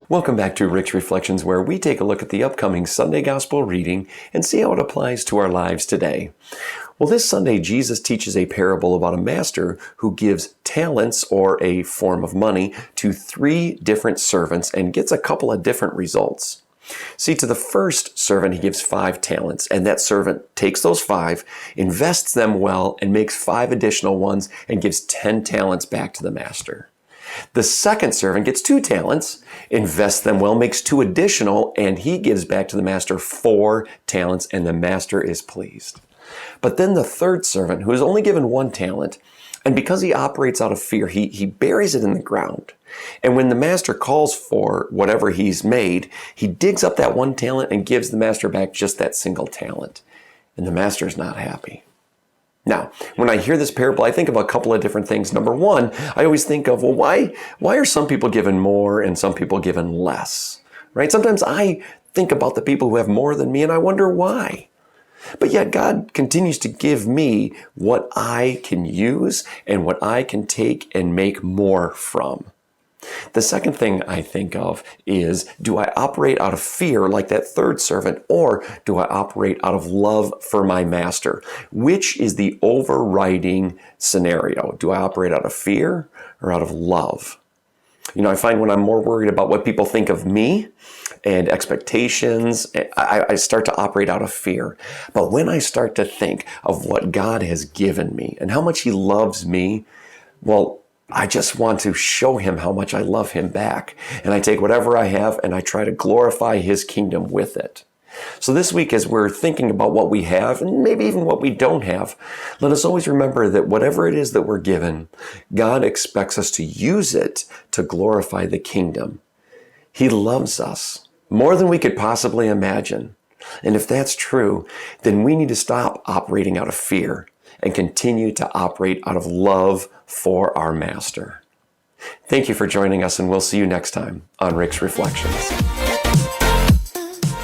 Welcome back to Rick's Reflections, where we take a look at the upcoming Sunday Gospel reading and see how it applies to our lives today. Well, this Sunday, Jesus teaches a parable about a master who gives talents, or a form of money, to 3 different servants and gets a couple of different results. See, to the first servant, he gives 5 talents, and that servant takes those 5, invests them well, and makes 5 additional ones and gives 10 talents back to the master. The second servant gets 2 talents, invests them well, makes 2 additional, and he gives back to the master 4 talents, and the master is pleased. But then the third servant, who is only given 1 talent, and because he operates out of fear, he buries it in the ground. And when the master calls for whatever he's made, he digs up that 1 talent and gives the master back just that single talent. And the master is not happy. Now, when I hear this parable, I think of a couple of different things. Number one, I always think of, well, why are some people given more and some people given less? Right? Sometimes I think about the people who have more than me and I wonder why. But yet God continues to give me what I can use and what I can take and make more from. The second thing I think of is, do I operate out of fear like that third servant, or do I operate out of love for my master? Which is the overriding scenario? Do I operate out of fear or out of love? You know, I find when I'm more worried about what people think of me and expectations, I start to operate out of fear. But when I start to think of what God has given me and how much He loves me, well, I just want to show Him how much I love Him back. And I take whatever I have and I try to glorify His kingdom with it. So this week, as we're thinking about what we have and maybe even what we don't have, let us always remember that whatever it is that we're given, God expects us to use it to glorify the kingdom. He loves us more than we could possibly imagine. And if that's true, then we need to stop operating out of fear and continue to operate out of love for our Master. Thank you for joining us, and we'll see you next time on Rick's Reflections.